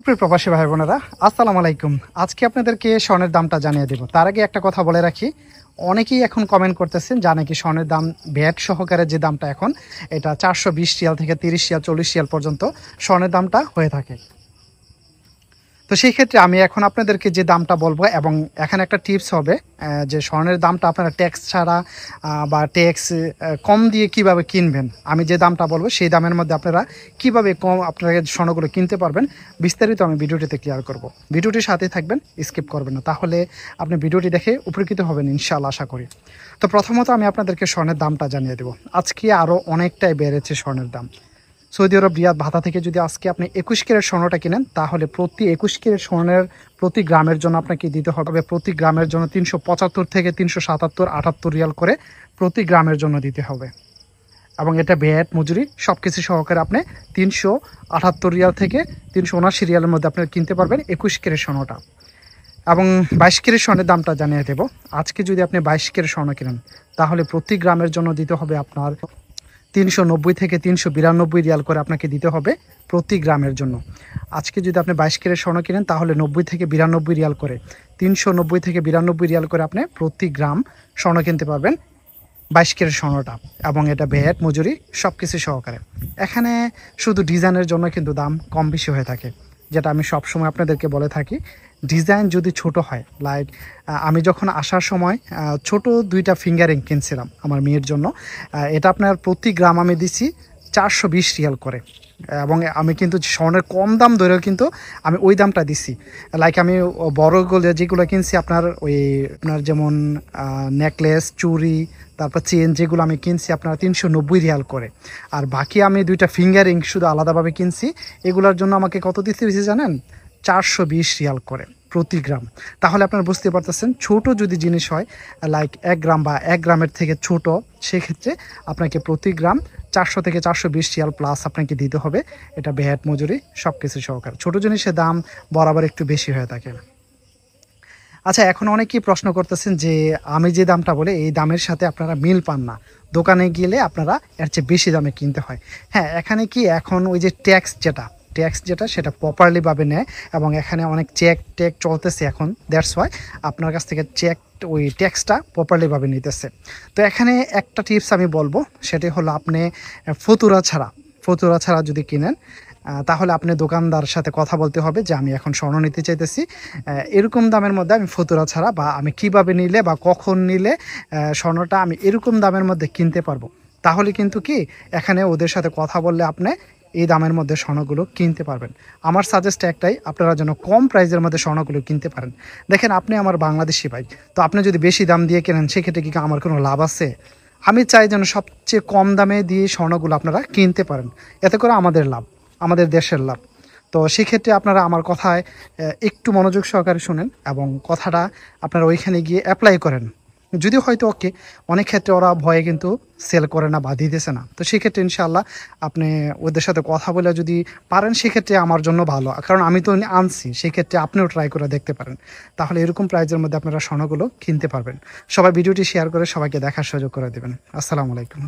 প্রিয় প্রবাসী ভাই বোনেরা, আসসালামু আলাইকুম। আজকে আপনাদেরকে স্বর্ণের দামটা জানিয়ে দেব। তার আগে একটা কথা বলে রাখি, অনেকেই এখন কমেন্ট করতেছেন যা নাকি স্বর্ণের দাম ভ্যাট সহকারে যে দামটা এখন এটা 420 রিয়াল থেকে 30 রিয়াল 40 রিয়াল পর্যন্ত স্বর্ণের দামটা হয়ে থাকে। তো সেই ক্ষেত্রে আমি এখন আপনাদেরকে যে দামটা বলবো এবং এখানে একটা টিপস হবে যে স্বর্ণের দামটা আপনারা ট্যাক্স ছাড়া বা ট্যাক্স কম দিয়ে কিভাবে কিনবেন। আমি যে দামটা বলবো সেই দামের মধ্যে আপনারা কিভাবে কম আপনারা স্বর্ণগুলো কিনতে পারবেন বিস্তারিত আমি ভিডিওটিতে ক্লিয়ার করব। ভিডিওটির সাথে থাকবেন, স্কিপ করবেন না, তাহলে আপনি ভিডিওটি দেখে উপকৃত হবেন ইনশাআল্লাহ, আশা করি। তো প্রথমত আমি আপনাদেরকে স্বর্ণের দামটা জানিয়ে দেবো। আজকে আরও অনেকটাই বেড়েছে স্বর্ণের দাম। সৌদি আরব রিয়াদ ভাতা থেকে যদি আজকে আপনি 21 ক্যারেট স্বর্ণটা কিনেন, তাহলে প্রতি 21 ক্যারেট স্বর্ণের প্রতি গ্রামের জন্য আপনাকে দিতে হবে প্রতি গ্রামের জন্য 375 থেকে 377 78 রিয়াল করে প্রতি গ্রামের জন্য দিতে হবে। এবং এটা ভ্যাট মজুরি সব কিছু সহকারে আপনি 378 রিয়াল থেকে 379 রিয়ালের মধ্যে আপনি কিনতে পারবেন 21 ক্যারেট স্বর্ণটা। এবং 22 ক্যারেট স্বর্ণের দামটা জানিয়ে দেব। আজকে যদি আপনি 22 ক্যারেট স্বর্ণ কিনেন, তাহলে প্রতি গ্রামের জন্য দিতে হবে আপনার 390 থেকে 392 রিয়াল করে আপনাকে দিতে হবে প্রতি গ্রামের জন্য। আজকে যদি আপনি 22 ক্যারেট স্বর্ণ কিনেন, তাহলে 90 থেকে 92 রিয়াল করে 390 থেকে 92 রিয়াল করে আপনি প্রতি গ্রাম স্বর্ণ কিনতে পারবেন 22 ক্যারেট স্বর্ণটা। এবং এটা ভ্যাট মজুরি সব কিছু সহকারে। এখানে শুধু ডিজাইনের জন্য কিন্তু দাম কম বেশি হয়ে থাকে, যেটা আমি সবসময় আপনাদেরকে বলে থাকি। ডিজাইন যদি ছোট হয়, লাইক আমি যখন আসার সময় ছোট 2টা ফিঙ্গারিং কিনছিলাম আমার মেয়ের জন্য, এটা আপনার প্রতি গ্রাম আমি দিছি 420 রিয়াল করে। এবং আমি কিন্তু স্বর্ণের কম দাম ধরেও কিন্তু আমি ওই দামটা দিছি। লাইক আমি বড়গুলো যেগুলো কিনছি আপনার ওই আপনার যেমন নেকলেস, চুড়ি, তারপর চেন, যেগুলো আমি কিনছি আপনার 390 রিয়াল করে। আর বাকি আমি 2টা ফিঙ্গারিং শুধু আলাদাভাবে কিনছি, এগুলোর জন্য আমাকে কত দিতে হয়েছে জানেন? 420 রিয়াল করে প্রতি গ্রাম। তাহলে আপনারা বুঝতে পারতেছেন, ছোট যদি জিনিস হয় লাইক 1 গ্রাম বা 1 গ্রামের থেকে ছোট, সেক্ষেত্রে আপনাকে প্রতি গ্রাম 400 থেকে 420 রিয়াল প্লাস আপনাকে দিতে হবে। এটা ভ্যাট মজুরি সব কিছু সহকারে। ছোটো জিনিসের দাম বরাবর একটু বেশি হয়ে থাকে। আচ্ছা, এখন অনেকেই প্রশ্ন করতেছেন যে আমি যে দামটা বলে এই দামের সাথে আপনারা মিল পান না, দোকানে গেলে আপনারা এর চেয়ে বেশি দামে কিনতে হয়। হ্যাঁ, এখানে কি এখন ওই যে ট্যাক্স যেটা সেটা প্রপারলিভাবে নেয়, এবং এখানে অনেক চেক চলতেছে এখন, দ্যাটস ওয়াই আপনার কাছ থেকে ওই ট্যাক্সটা প্রপারলিভাবে নিতেছে। তো এখানে একটা টিপস আমি বলবো, সেটি হলো আপনি ফতুরা ছাড়া যদি কিনেন, তাহলে আপনি দোকানদারের সাথে কথা বলতে হবে যে আমি এখন স্বর্ণ নিতে চাইতেছি এরকম দামের মধ্যে, আমি ফতুরা ছাড়া বা আমি কিভাবে নিলে বা কখন নিলে স্বর্ণটা আমি এরকম দামের মধ্যে কিনতে পারবো। তাহলে কিন্তু কি এখানে ওদের সাথে কথা বললে আপনি এই দামের মধ্যে স্বর্ণগুলো কিনতে পারবেন। আমার সাজেস্ট একটাই, আপনারা যেন কম প্রাইসের মধ্যে স্বর্ণগুলো কিনতে পারেন। দেখেন, আপনি আমার বাংলাদেশি ভাই, তো আপনি যদি বেশি দাম দিয়ে কেনেন, সেক্ষেত্রে কি আমার কোনো লাভ আছে? আমি চাই যেন সবচেয়ে কম দামে দিয়ে স্বর্ণগুলো আপনারা কিনতে পারেন, এতে করে আমাদের লাভ, আমাদের দেশের লাভ। তো সেক্ষেত্রে আপনারা আমার কথায় একটু মনোযোগ সহকারে শুনেন এবং কথাটা আপনারা ওইখানে গিয়ে অ্যাপ্লাই করেন। যদিও হয়তো অনেক ক্ষেত্রে ওরা ভয়ে কিন্তু সেল করে না বা দিতেছে না, তো সেক্ষেত্রে ইনশাআল্লাহ আপনি ওদের সাথে কথা বলে যদি পারেন, সেক্ষেত্রে আমার জন্য ভালো, কারণ আমি তো আনছি। সেক্ষেত্রে আপনিও ট্রাই করে দেখতে পারেন, তাহলে এরকম প্রাইজের মধ্যে আপনারা স্বর্ণগুলো কিনতে পারবেন। সবাই ভিডিওটি শেয়ার করে সবাইকে দেখার সুযোগ করে দেবেন। আসসালামু আলাইকুম।